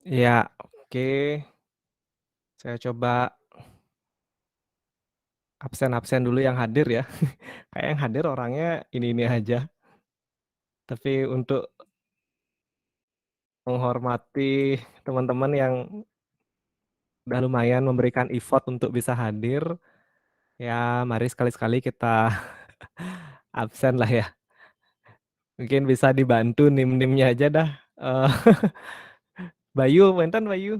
Ya, oke. Saya coba absen-absen dulu yang hadir ya. Kayak yang hadir orangnya ini-ini aja. Tapi untuk menghormati teman-teman yang udah lumayan memberikan effort untuk bisa hadir, ya mari sekali-sekali kita absen lah ya. Mungkin bisa dibantu nim-nimnya aja dah. Eh, Bayu, Wenten Bayu.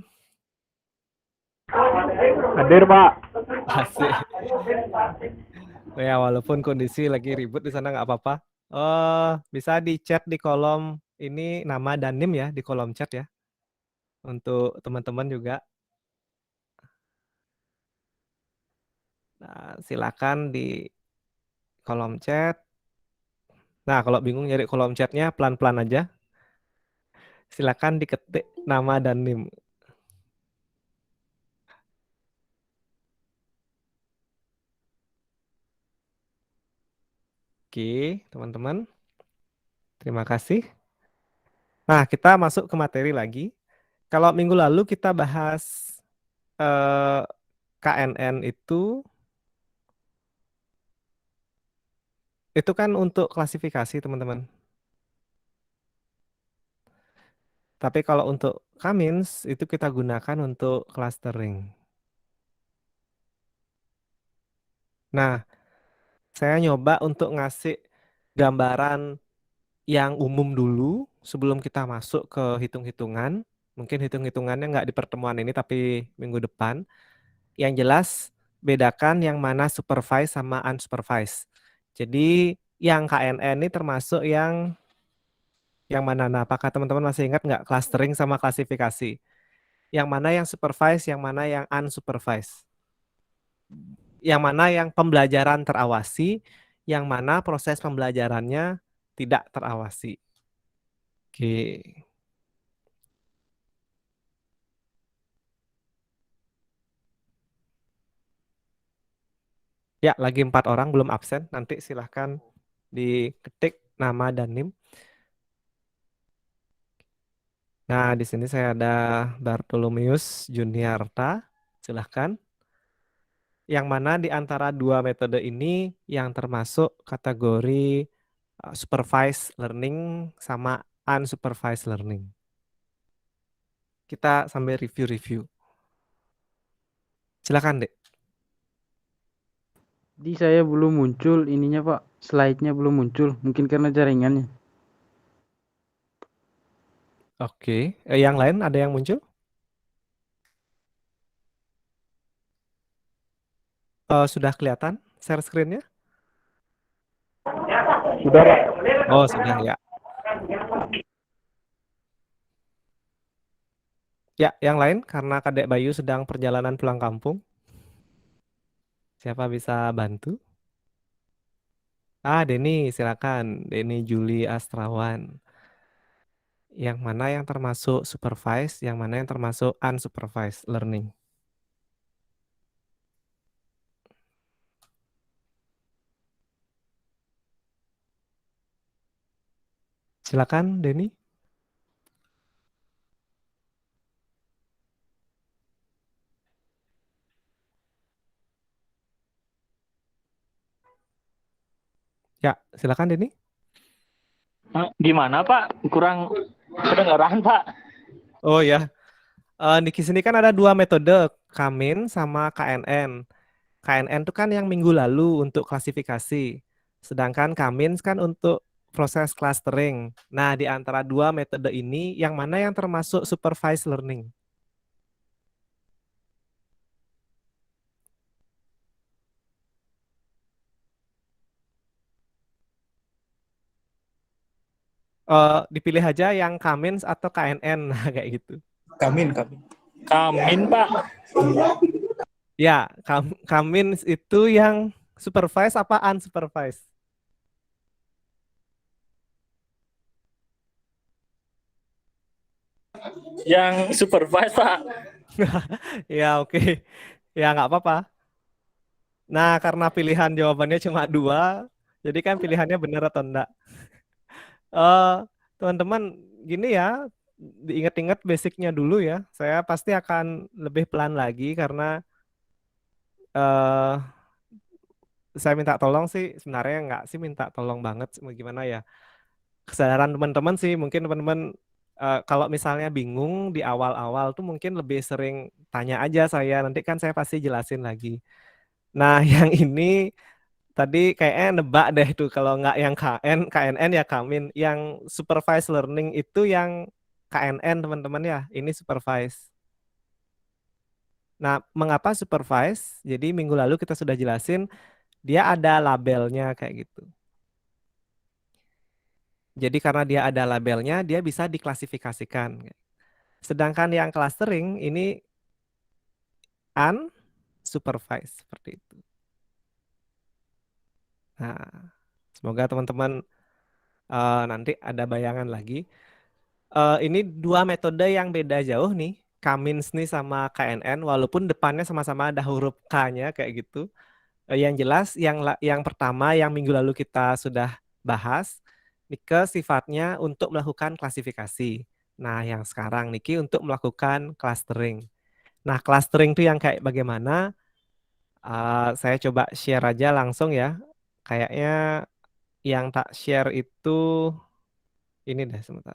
Hadir, Pak. Asik. Ya, walaupun kondisi lagi ribut di sana nggak apa-apa. Bisa di chat di kolom ini nama dan NIM ya, di kolom chat ya. Untuk teman-teman juga. Nah, silakan di kolom chat. Nah, kalau bingung nyari kolom chatnya, pelan-pelan aja. Silakan diketik nama dan NIM. Oke, teman-teman. Terima kasih. Nah, kita masuk ke materi lagi. Kalau minggu lalu kita bahas eh, KNN itu kan untuk klasifikasi, teman-teman. Tapi kalau untuk Kamins itu kita gunakan untuk clustering. Nah, saya nyoba untuk ngasih gambaran yang umum dulu sebelum kita masuk ke hitung-hitungan. Mungkin hitung-hitungannya nggak di pertemuan ini tapi minggu depan. Yang jelas bedakan yang mana supervised sama unsupervised. Jadi yang KNN ini termasuk yang mana? Nah, apakah teman-teman masih ingat nggak clustering sama klasifikasi? Yang mana yang supervised, yang mana yang unsupervised? Yang mana yang pembelajaran terawasi, yang mana proses pembelajarannya tidak terawasi. Oke. Ya, lagi 4 orang belum absen. Nanti silahkan diketik nama dan NIM. Nah, di sini saya ada Bartolomeus Juniarta. Silahkan. Yang mana di antara dua metode ini yang termasuk kategori supervised learning sama unsupervised learning. Kita sambil review-review. Silakan, Dek. Di saya belum muncul ininya, Pak. Slide-nya belum muncul. Mungkin karena jaringannya. Oke. Yang lain ada yang muncul? Sudah kelihatan share screen-nya? Sudah, Pak. Oh, sudah ya. Ya, yang lain karena Kadek Bayu sedang perjalanan pulang kampung. Siapa bisa bantu? Denny, silakan. Denny Juli Astrawan. Yang mana yang termasuk supervised, yang mana yang termasuk unsupervised learning? Silakan, Denny. Ya, silakan, Denny. Gimana Pak? Kurang kedengaran Pak. Oh ya, di sini kan ada dua metode, Kamin sama KNN. KNN itu kan yang minggu lalu untuk klasifikasi. Sedangkan Kamins kan untuk proses clustering. Nah, di antara dua metode ini, yang mana yang termasuk supervised learning? Dipilih aja yang Kamins atau KNN, nah, kayak gitu. Kamin. Kamin Pak. Ya, Kamins itu yang supervised apa unsupervised? Yang supervise Pak. Ya, oke. Ya, nggak apa-apa. Nah, karena pilihan jawabannya cuma dua, jadi kan pilihannya benar atau enggak. Eh, Teman-teman, gini ya, diingat-ingat basicnya dulu ya. Saya pasti akan lebih pelan lagi karena eh saya minta tolong sih sebenarnya nggak sih minta tolong banget, gimana ya? Kesadaran teman-teman sih mungkin teman-teman kalau misalnya bingung di awal-awal tuh mungkin lebih sering tanya aja saya, nanti kan saya pasti jelasin lagi. Nah, yang ini tadi kayaknya nebak deh tuh kalau nggak yang KNN ya Kamin. Yang supervised learning itu yang KNN teman-teman ya. Ini supervised. Nah, mengapa supervised? Jadi minggu lalu kita sudah jelasin dia ada labelnya kayak gitu. Jadi karena dia ada labelnya, dia bisa diklasifikasikan. Sedangkan yang clustering ini unsupervised seperti itu. Nah, semoga teman-teman nanti ada bayangan lagi. Ini dua metode yang beda jauh nih, Kamins nih sama KNN, walaupun depannya sama-sama ada huruf K-nya kayak gitu. Yang jelas, yang pertama yang minggu lalu kita sudah bahas, Nike sifatnya untuk melakukan klasifikasi. Nah, yang sekarang Niki untuk melakukan clustering. Nah, clustering itu yang kayak bagaimana? Saya coba share aja langsung ya. Kayaknya yang tak share itu ini deh sebentar.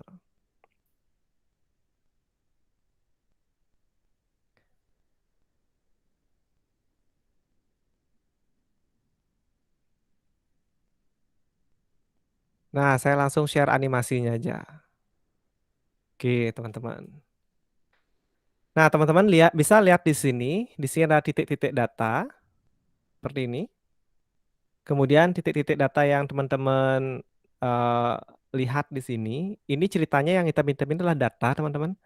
Nah, saya langsung share animasinya aja. Oke, teman-teman. Nah, teman-teman bisa lihat di sini. Di sini ada titik-titik data seperti ini. Kemudian titik-titik data yang teman-teman eh, lihat di sini, ini ceritanya yang hitam-hitam ini adalah data, teman-teman.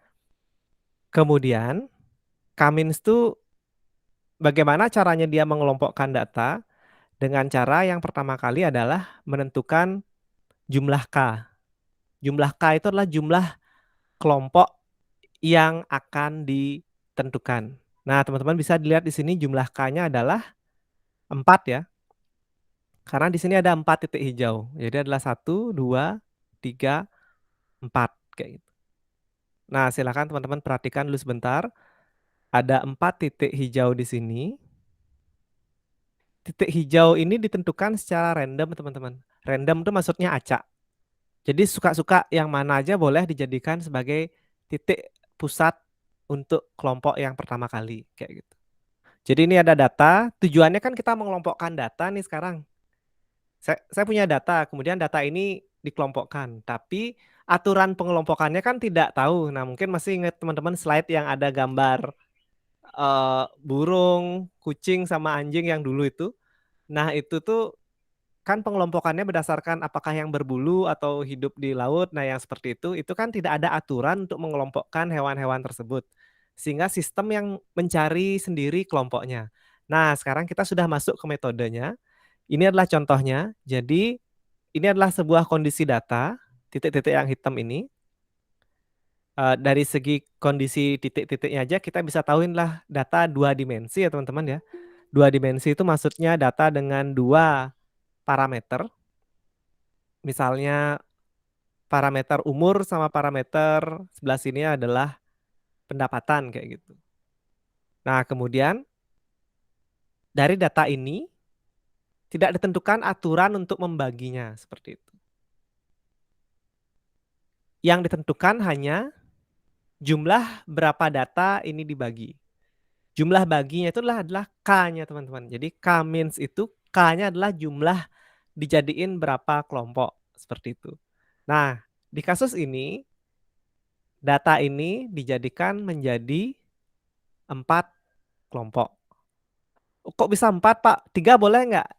Kemudian Kamins itu bagaimana caranya dia mengelompokkan data? Dengan cara yang pertama kali adalah menentukan jumlah K. Jumlah K itu adalah jumlah kelompok yang akan ditentukan. Nah, teman-teman bisa dilihat di sini jumlah K-nya adalah 4 ya. Karena di sini ada 4 titik hijau. Jadi adalah 1, 2, 3, 4 kayak gitu. Nah, silakan teman-teman perhatikan dulu sebentar. Ada 4 titik hijau di sini. Titik hijau ini ditentukan secara random, teman-teman. Random itu maksudnya acak. Jadi suka-suka yang mana aja boleh dijadikan sebagai titik pusat untuk kelompok yang pertama kali kayak gitu. Jadi ini ada data, tujuannya kan kita mengelompokkan data nih sekarang. Saya punya data, kemudian data ini dikelompokkan, tapi aturan pengelompokannya kan tidak tahu. Nah, mungkin masih ingat teman-teman slide yang ada gambar burung, kucing sama anjing yang dulu itu. Nah, itu tuh kan pengelompokannya berdasarkan apakah yang berbulu atau hidup di laut. Nah, yang seperti itu kan tidak ada aturan untuk mengelompokkan hewan-hewan tersebut. Sehingga sistem yang mencari sendiri kelompoknya. Nah, sekarang kita sudah masuk ke metodenya. Ini adalah contohnya. Jadi, ini adalah sebuah kondisi data, titik-titik yang hitam ini. Dari segi kondisi titik-titiknya aja kita bisa tahuin lah data 2 dimensi ya teman-teman ya. 2 dimensi itu maksudnya data dengan 2 parameter. Misalnya parameter umur sama parameter sebelah sini adalah pendapatan kayak gitu. Nah, kemudian dari data ini tidak ditentukan aturan untuk membaginya seperti itu. Yang ditentukan hanya jumlah berapa data ini dibagi. Jumlah baginya itu adalah K-nya teman-teman. Jadi K-means itu K-nya adalah jumlah dijadiin berapa kelompok seperti itu. Nah, di kasus ini data ini dijadikan menjadi 4 kelompok. Kok bisa 4 Pak? 3 boleh nggak?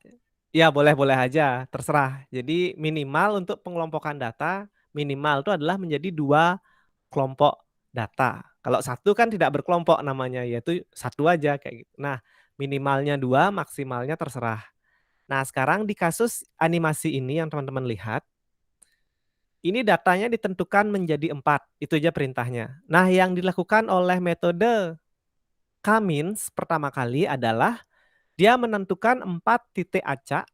Ya boleh-boleh aja, terserah. Jadi minimal untuk pengelompokan data, minimal itu adalah menjadi 2 kelompok data. Kalau satu kan tidak berkelompok namanya, yaitu satu aja kayak gitu. Nah, minimalnya 2, maksimalnya terserah. Nah, sekarang di kasus animasi ini yang teman-teman lihat, ini datanya ditentukan menjadi 4, itu aja perintahnya. Nah, yang dilakukan oleh metode Kamins pertama kali adalah dia menentukan 4 titik acak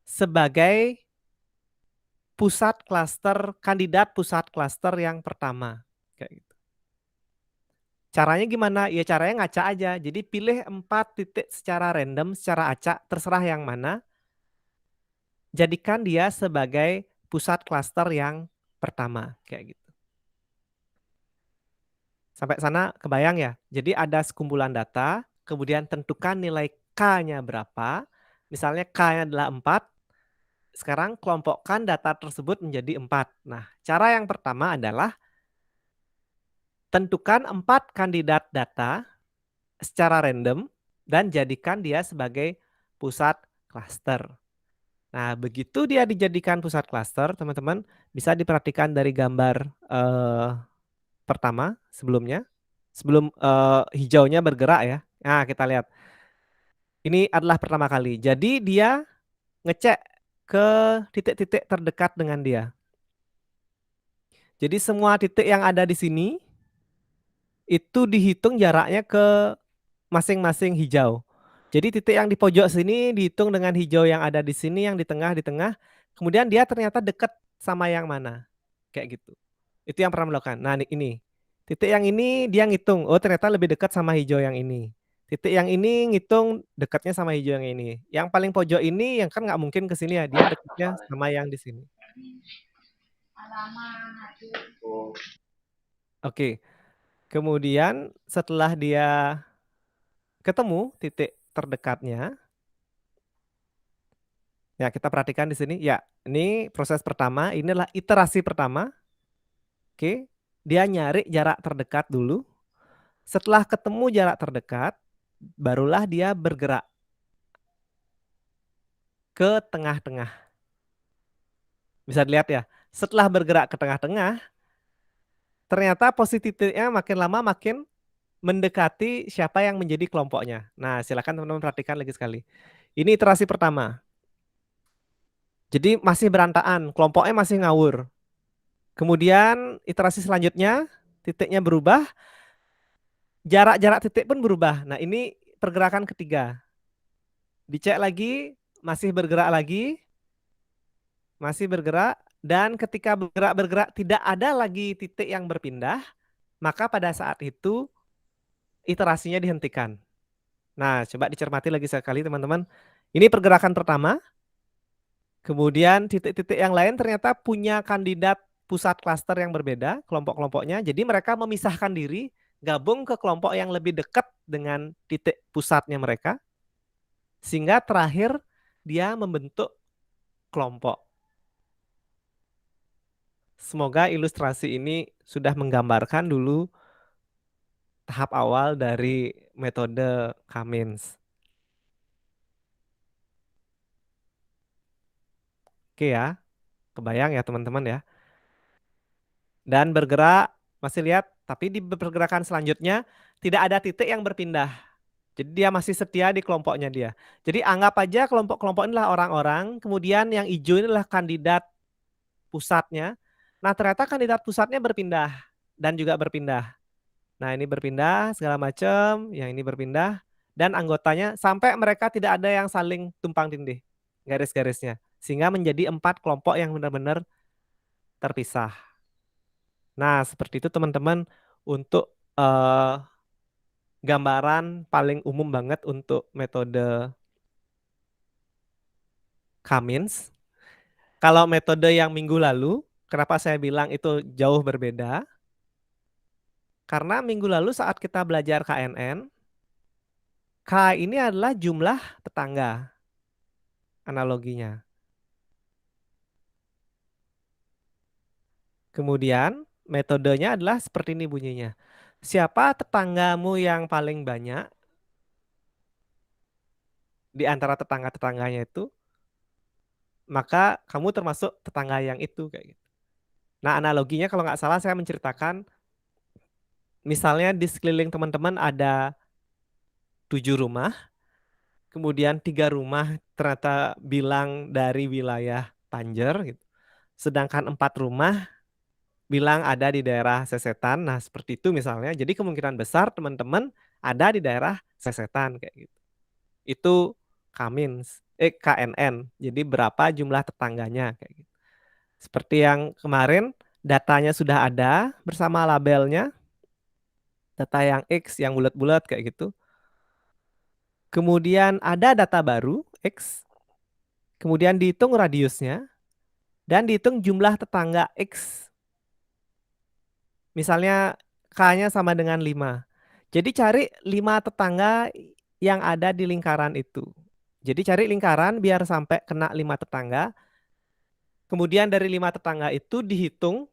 sebagai pusat klaster, kandidat pusat klaster yang pertama. kayak gitu. Caranya gimana? Ya caranya ngaca aja. Jadi pilih 4 titik secara random, secara acak, terserah yang mana. Jadikan dia sebagai pusat klaster yang pertama, kayak gitu. Sampai sana kebayang ya? Jadi ada sekumpulan data, kemudian tentukan nilai K-nya berapa. Misalnya K-nya adalah 4, sekarang kelompokkan data tersebut menjadi 4. Nah, cara yang pertama adalah tentukan 4 kandidat data secara random dan jadikan dia sebagai pusat klaster. Nah, begitu dia dijadikan pusat klaster, teman-teman bisa diperhatikan dari gambar pertama sebelumnya. Sebelum hijaunya bergerak ya. Nah, kita lihat. Ini adalah pertama kali. Jadi dia ngecek ke titik-titik terdekat dengan dia. Jadi semua titik yang ada di sini itu dihitung jaraknya ke masing-masing hijau. Jadi titik yang di pojok sini dihitung dengan hijau yang ada di sini, yang di tengah. Kemudian dia ternyata dekat sama yang mana. Kayak gitu. Itu yang pernah melakukan. Nah ini. Titik yang ini dia ngitung. Oh ternyata lebih dekat sama hijau yang ini. Titik yang ini ngitung dekatnya sama hijau yang ini. Yang paling pojok ini yang kan nggak mungkin ke sini ya. Dia dekatnya sama yang di sini. Oke. Kemudian setelah dia ketemu titik terdekatnya, ya kita perhatikan di sini. Ya, ini proses pertama. Inilah iterasi pertama. Oke, dia nyari jarak terdekat dulu. Setelah ketemu jarak terdekat, barulah dia bergerak ke tengah-tengah. Bisa dilihat ya. Setelah bergerak ke tengah-tengah, ternyata posisi titiknya makin lama makin mendekati siapa yang menjadi kelompoknya. Nah, silakan teman-teman perhatikan lagi sekali. Ini iterasi pertama. Jadi masih berantakan, kelompoknya masih ngawur. Kemudian iterasi selanjutnya, titiknya berubah, jarak-jarak titik pun berubah. Nah, ini pergerakan ketiga. Dicek lagi, masih bergerak lagi, masih bergerak, dan ketika bergerak-bergerak tidak ada lagi titik yang berpindah, maka pada saat itu iterasinya dihentikan. Nah, coba dicermati lagi sekali teman-teman. Ini pergerakan pertama, kemudian titik-titik yang lain ternyata punya kandidat pusat klaster yang berbeda, kelompok-kelompoknya. Jadi mereka memisahkan diri, gabung ke kelompok yang lebih dekat dengan titik pusatnya mereka, sehingga terakhir dia membentuk kelompok. Semoga ilustrasi ini sudah menggambarkan dulu tahap awal dari metode Cummins. Oke ya, kebayang ya teman-teman ya. Dan bergerak, masih lihat, tapi di pergerakan selanjutnya tidak ada titik yang berpindah. Jadi dia masih setia di kelompoknya dia. Jadi anggap aja kelompok-kelompok inilah orang-orang, kemudian yang hijau inilah kandidat pusatnya. Nah ternyata kandidat pusatnya berpindah dan juga berpindah. Nah ini berpindah segala macam, yang ini berpindah. Dan anggotanya sampai mereka tidak ada yang saling tumpang tindih garis-garisnya. Sehingga menjadi 4 kelompok yang benar-benar terpisah. Nah seperti itu teman-teman untuk gambaran paling umum banget untuk metode Cummins. Kalau metode yang minggu lalu, kenapa saya bilang itu jauh berbeda? Karena minggu lalu saat kita belajar KNN, K ini adalah jumlah tetangga analoginya. Kemudian metodenya adalah seperti ini bunyinya. Siapa tetanggamu yang paling banyak di antara tetangga-tetangganya itu, maka kamu termasuk tetangga yang itu kayak gitu. Nah, analoginya kalau nggak salah saya menceritakan misalnya di sekeliling teman-teman ada 7 rumah, kemudian 3 rumah ternyata bilang dari wilayah Panjer gitu. Sedangkan 4 rumah bilang ada di daerah Sesetan. Nah, seperti itu misalnya. Jadi kemungkinan besar teman-teman ada di daerah Sesetan kayak gitu. Itu KNN. Jadi berapa jumlah tetangganya kayak gitu. Seperti yang kemarin datanya sudah ada bersama labelnya, data yang X yang bulat-bulat kayak gitu. Kemudian ada data baru X, kemudian dihitung radiusnya dan dihitung jumlah tetangga X. Misalnya K-nya sama dengan 5. Jadi cari 5 tetangga yang ada di lingkaran itu. Jadi cari lingkaran biar sampai kena 5 tetangga. Kemudian dari 5 tetangga itu dihitung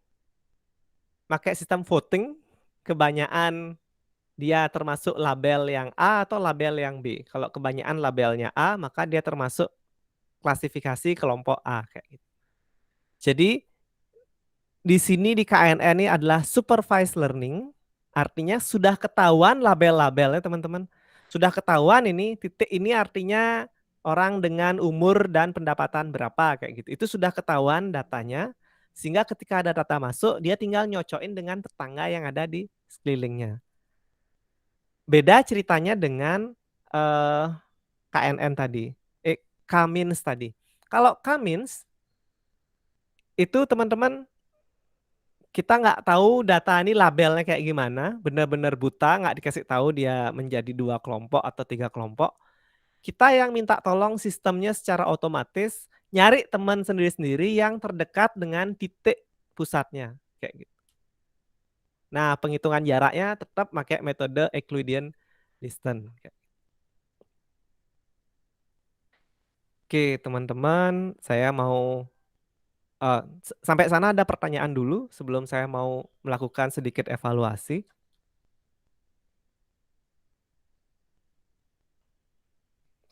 pakai sistem voting, kebanyakan dia termasuk label yang A atau label yang B. Kalau kebanyakan labelnya A, maka dia termasuk klasifikasi kelompok A kayak gitu. Jadi di sini di KNN ini adalah supervised learning, artinya sudah ketahuan label-labelnya teman-teman. Sudah ketahuan ini titik ini artinya orang dengan umur dan pendapatan berapa kayak gitu. Itu sudah ketahuan datanya, sehingga ketika ada data masuk dia tinggal nyocokin dengan tetangga yang ada di sekelilingnya. Beda ceritanya dengan KNN tadi, K-means tadi. Kalau K-means itu teman-teman kita nggak tahu data ini labelnya kayak gimana, benar-benar buta, nggak dikasih tahu dia menjadi 2 kelompok atau 3 kelompok. Kita yang minta tolong sistemnya secara otomatis nyari teman sendiri-sendiri yang terdekat dengan titik pusatnya, kayak gitu. Nah, penghitungan jaraknya tetap pakai metode Euclidean distance. Oke, teman-teman, saya mau sampai sana ada pertanyaan dulu sebelum saya mau melakukan sedikit evaluasi.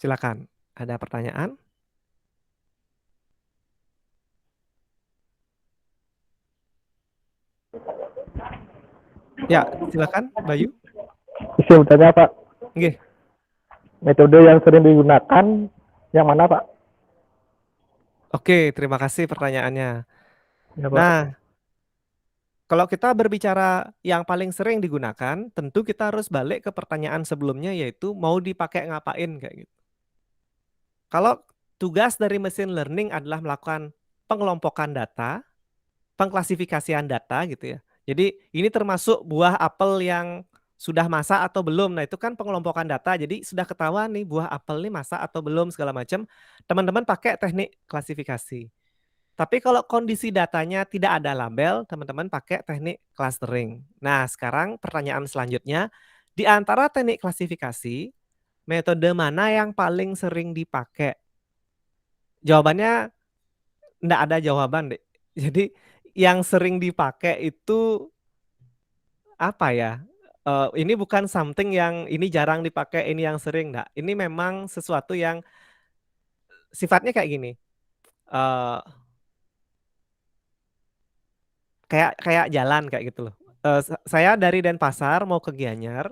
Silakan, ada pertanyaan? Ya, silakan, Bayu. Bisa bertanya Pak, Nggih. metode yang sering digunakan yang mana Pak? Oke, terima kasih pertanyaannya. Ya Pak. Nah, kalau kita berbicara yang paling sering digunakan, tentu kita harus balik ke pertanyaan sebelumnya yaitu mau dipakai ngapain kayak gitu. Kalau tugas dari machine learning adalah melakukan pengelompokan data, pengklasifikasian data gitu ya. Jadi ini termasuk buah apel yang sudah masak atau belum. Nah, itu kan pengelompokan data. Jadi sudah ketahuan nih buah apel ini masak atau belum segala macam. Teman-teman pakai teknik klasifikasi. Tapi kalau kondisi datanya tidak ada label, teman-teman pakai teknik clustering. Nah, sekarang pertanyaan selanjutnya, di antara teknik klasifikasi, metode mana yang paling sering dipakai? Jawabannya enggak ada jawaban deh. Jadi yang sering dipakai itu apa ya? Ini bukan something yang ini jarang dipakai, ini yang sering enggak. Ini memang sesuatu yang sifatnya kayak gini. Eh, kayak jalan kayak gitu loh. Saya dari Denpasar mau ke Gianyar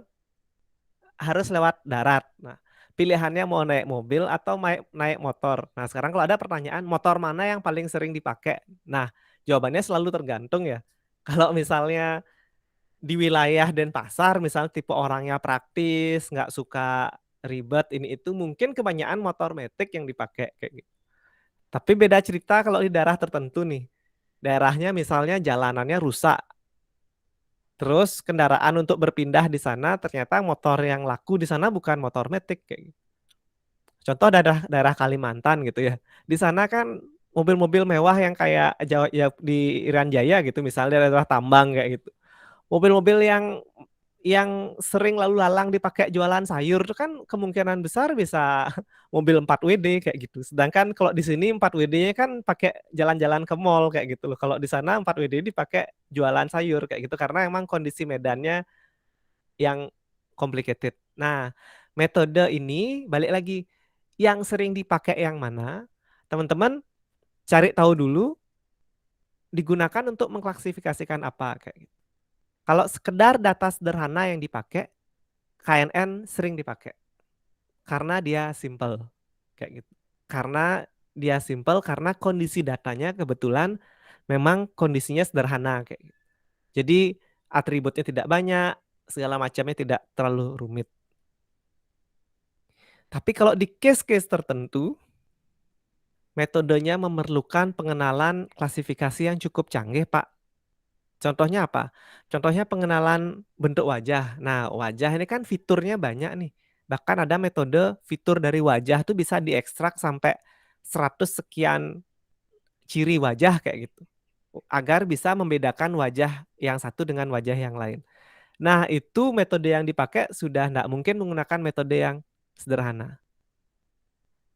harus lewat darat. Nah, pilihannya mau naik mobil atau naik motor. Nah, sekarang kalau ada pertanyaan motor mana yang paling sering dipakai? Nah, jawabannya selalu tergantung ya. Kalau misalnya di wilayah Denpasar, misalnya tipe orangnya praktis, nggak suka ribet ini itu, mungkin kebanyakan motor metik yang dipakai kayak gitu. Tapi beda cerita kalau di daerah tertentu nih. Daerahnya misalnya jalanannya rusak. Terus kendaraan untuk berpindah di sana ternyata motor yang laku di sana bukan motor metik kayak gitu. Contoh daerah Kalimantan gitu ya. Di sana kan mobil-mobil mewah yang kayak Jawa ya di Irian Jaya gitu misalnya daerah tambang kayak gitu. Mobil-mobil yang sering lalu lalang dipakai jualan sayur itu kan kemungkinan besar bisa mobil 4WD kayak gitu. Sedangkan kalau di sini 4WD-nya kan pakai jalan-jalan ke mall kayak gitu loh. Kalau di sana 4WD dipakai jualan sayur kayak gitu karena emang kondisi medannya yang complicated. Nah, metode ini balik lagi yang sering dipakai yang mana? Teman-teman cari tahu dulu digunakan untuk mengklasifikasikan apa kayak gitu. Kalau sekedar data sederhana yang dipakai, KNN sering dipakai karena dia simple kayak gitu. Karena dia simple karena kondisi datanya kebetulan memang kondisinya sederhana kayak gitu. Jadi atributnya tidak banyak, segala macamnya tidak terlalu rumit. Tapi kalau di case-case tertentu, metodenya memerlukan pengenalan klasifikasi yang cukup canggih, Pak. Contohnya apa? Contohnya pengenalan bentuk wajah. Nah, wajah ini kan fiturnya banyak nih. Bahkan ada metode fitur dari wajah tuh bisa diekstrak sampai 100 sekian ciri wajah kayak gitu. Agar bisa membedakan wajah yang satu dengan wajah yang lain. Nah, itu metode yang dipakai sudah tidak mungkin menggunakan metode yang sederhana.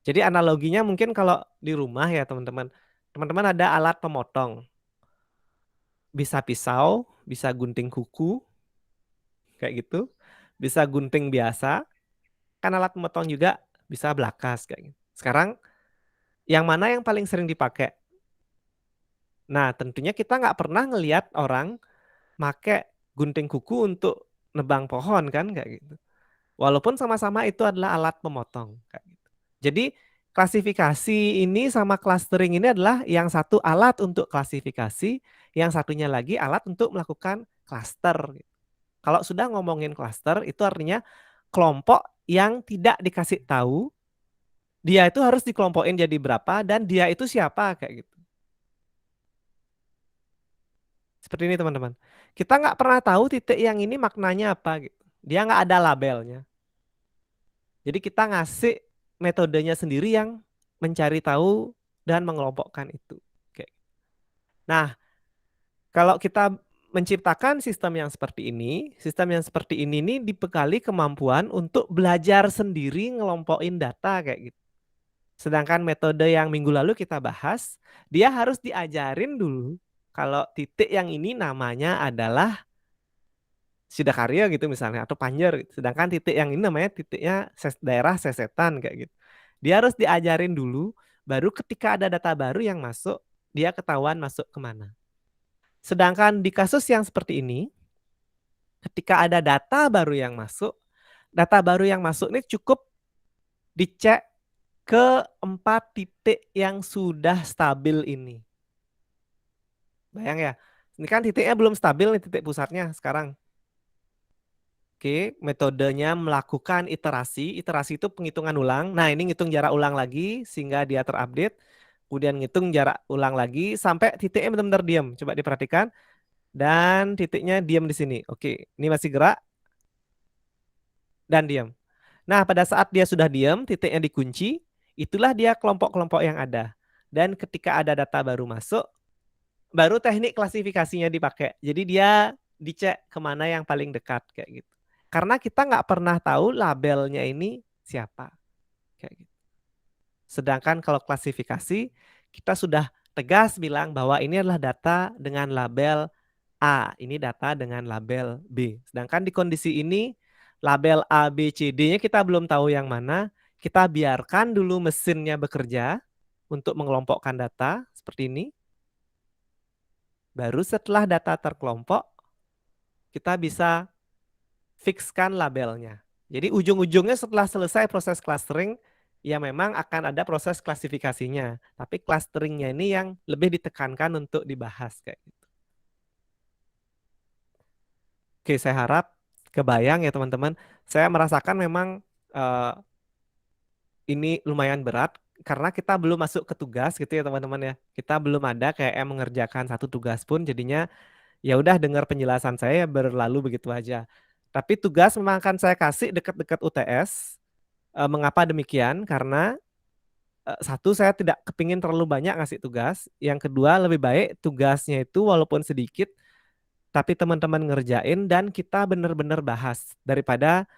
Jadi analoginya mungkin kalau di rumah ya teman-teman. Teman-teman ada alat pemotong. Bisa pisau, bisa gunting kuku, kayak gitu. Bisa gunting biasa, kan alat pemotong juga bisa belakas kayak gitu. Sekarang yang mana yang paling sering dipakai? Nah, tentunya kita nggak pernah ngelihat orang make gunting kuku untuk nebang pohon kan kayak gitu. Walaupun sama-sama itu adalah alat pemotong kayak gitu. Jadi klasifikasi ini sama clustering ini adalah yang satu alat untuk klasifikasi, yang satunya lagi alat untuk melakukan cluster. Kalau sudah ngomongin cluster itu artinya kelompok yang tidak dikasih tahu dia itu harus dikelompokin jadi berapa dan dia itu siapa kayak gitu. Seperti ini teman-teman. Kita nggak pernah tahu titik yang ini maknanya apa gitu. Dia nggak ada labelnya. Jadi kita ngasih metodenya sendiri yang mencari tahu dan mengelompokkan itu. Oke. Nah, kalau kita menciptakan sistem yang seperti ini nih dibekali kemampuan untuk belajar sendiri ngelompokin data kayak gitu. Sedangkan metode yang minggu lalu kita bahas, dia harus diajarin dulu kalau titik yang ini namanya adalah Sidakarya gitu misalnya atau Panjer gitu. Sedangkan titik yang ini namanya titiknya daerah Sesetan kayak gitu. Dia harus diajarin dulu, baru ketika ada data baru yang masuk, dia ketahuan masuk kemana. Sedangkan di kasus yang seperti ini, ketika ada data baru yang masuk ini cukup dicek ke 4 titik yang sudah stabil ini. Bayang ya, ini kan titiknya belum stabil nih titik pusatnya sekarang. Oke, metodenya melakukan iterasi. Iterasi itu penghitungan ulang. Nah, ini ngitung jarak ulang lagi sehingga dia terupdate. Kemudian ngitung jarak ulang lagi sampai titiknya benar-benar diam. Coba diperhatikan. Dan titiknya diam di sini. Oke, ini masih gerak dan diam. Nah, pada saat dia sudah diam, titiknya dikunci, itulah dia kelompok-kelompok yang ada. Dan ketika ada data baru masuk, baru teknik klasifikasinya dipakai. Jadi dia dicek kemana yang paling dekat kayak gitu. Karena kita nggak pernah tahu labelnya ini siapa. Kayak gitu. Sedangkan kalau klasifikasi, kita sudah tegas bilang bahwa ini adalah data dengan label A, ini data dengan label B. Sedangkan di kondisi ini, label A, B, C, D-nya kita belum tahu yang mana. Kita biarkan dulu mesinnya bekerja untuk mengelompokkan data seperti ini. Baru setelah data terkelompok, kita bisa fixkan labelnya. Jadi ujung-ujungnya setelah selesai proses clustering, ya memang akan ada proses klasifikasinya. Tapi clusteringnya ini yang lebih ditekankan untuk dibahas kayak gitu. Oke, saya harap kebayang ya teman-teman. Saya merasakan memang ini lumayan berat karena kita belum masuk ke tugas gitu ya teman-teman ya. Kita belum ada kayak mengerjakan satu tugas pun, jadinya ya udah dengar penjelasan saya berlalu begitu aja. Tapi tugas memang akan saya kasih dekat-dekat UTS. Mengapa demikian? Karena satu, saya tidak kepingin terlalu banyak ngasih tugas. Yang kedua, lebih baik tugasnya itu walaupun sedikit, tapi teman-teman ngerjain dan kita benar-benar bahas daripada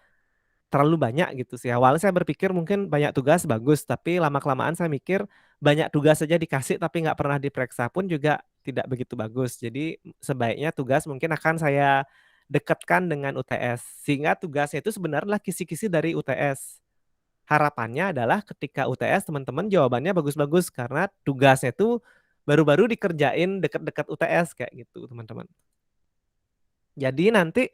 terlalu banyak gitu sih. Awalnya saya berpikir mungkin banyak tugas bagus, tapi lama-kelamaan saya mikir banyak tugas saja dikasih tapi nggak pernah diperiksa pun juga tidak begitu bagus. Jadi sebaiknya tugas mungkin akan saya dekatkan dengan UTS. Sehingga tugasnya itu sebenarnya kisi-kisi dari UTS. Harapannya adalah ketika UTS teman-teman jawabannya bagus-bagus karena tugasnya itu baru-baru dikerjain dekat-dekat UTS kayak gitu teman-teman. Jadi nanti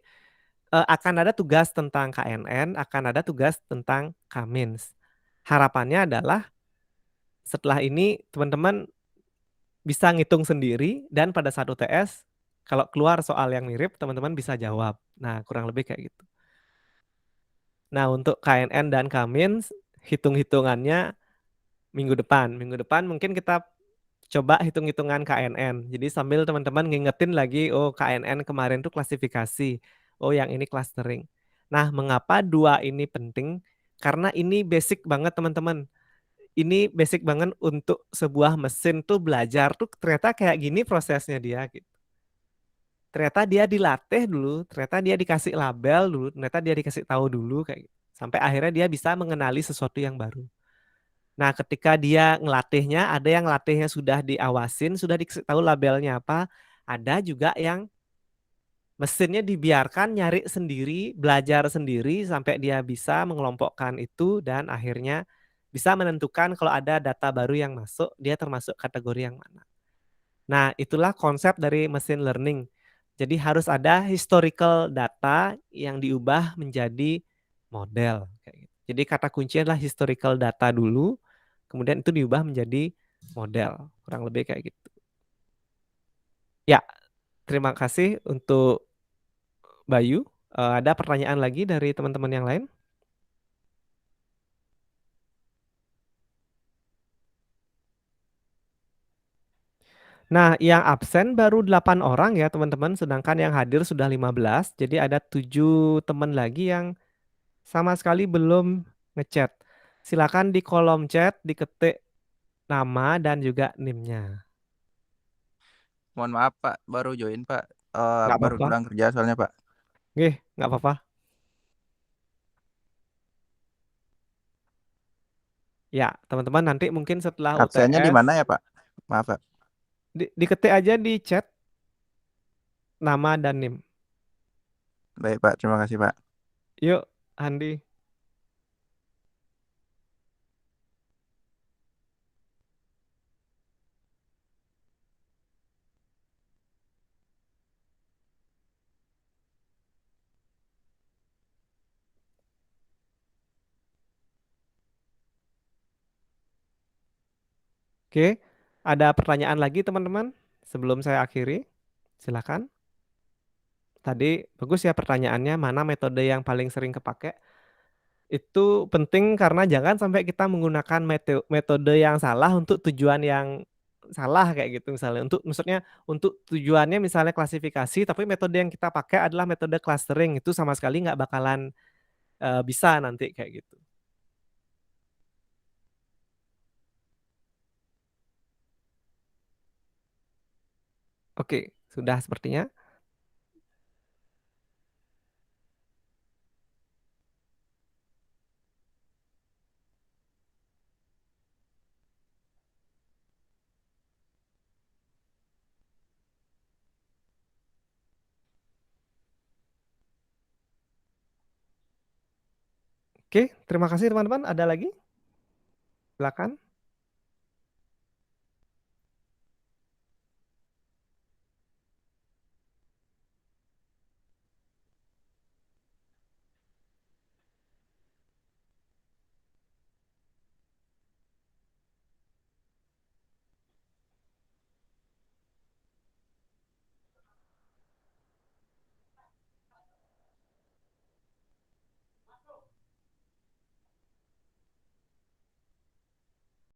akan ada tugas tentang KNN, akan ada tugas tentang Kamins. Harapannya adalah setelah ini teman-teman bisa ngitung sendiri dan pada saat UTS kalau keluar soal yang mirip teman-teman bisa jawab. Nah, kurang lebih kayak gitu. Nah, untuk KNN dan Kamins hitung-hitungannya minggu depan. Minggu depan mungkin kita coba hitung-hitungan KNN. Jadi sambil teman-teman ngingetin lagi, oh KNN kemarin tuh klasifikasi, oh yang ini clustering. Nah, mengapa dua ini penting? Karena ini basic banget teman-teman. Ini basic banget untuk sebuah mesin tuh belajar tuh ternyata kayak gini prosesnya dia gitu. Ternyata dia dilatih dulu, ternyata dia dikasih label dulu, ternyata dia dikasih tahu dulu kayak gitu. Sampai akhirnya dia bisa mengenali sesuatu yang baru. Nah, ketika dia ngelatihnya, ada yang latihnya sudah diawasin, sudah dikasih tahu labelnya apa, ada juga yang mesinnya dibiarkan nyari sendiri, belajar sendiri sampai dia bisa mengelompokkan itu dan akhirnya bisa menentukan kalau ada data baru yang masuk, dia termasuk kategori yang mana. Nah, itulah konsep dari machine learning. Jadi harus ada historical data yang diubah menjadi model. Kayak gitu. Jadi kata kuncinya adalah historical data dulu, kemudian itu diubah menjadi model. Kurang lebih kayak gitu. Ya, terima kasih untuk Bayu. Ada pertanyaan lagi dari teman-teman yang lain? Nah, yang absen baru 8 orang ya teman-teman, sedangkan yang hadir sudah 15. Jadi ada 7 teman lagi yang sama sekali belum ngechat. Silakan di kolom chat diketik nama dan juga NIM-nya. Mohon maaf Pak, baru join Pak. Nggak Baru apa-apa. pulang kerja soalnya Pak. Oke, nggak apa-apa. Ya, teman-teman nanti mungkin setelah Absennya di UTS, mana ya Pak? Maaf Pak. diketik aja di chat nama dan NIM. Baik Pak, terima kasih Pak. Yuk, Andi. Oke, ada pertanyaan lagi teman-teman sebelum saya akhiri? Silakan. Tadi bagus ya pertanyaannya, mana metode yang paling sering kepake? Itu penting karena jangan sampai kita menggunakan metode yang salah untuk tujuan yang salah kayak gitu misalnya. Maksudnya untuk tujuannya misalnya klasifikasi, tapi metode yang kita pakai adalah metode clustering, itu sama sekali nggak bakalan bisa nanti kayak gitu. Oke, sudah sepertinya. Oke, terima kasih teman-teman. Ada lagi? Silakan.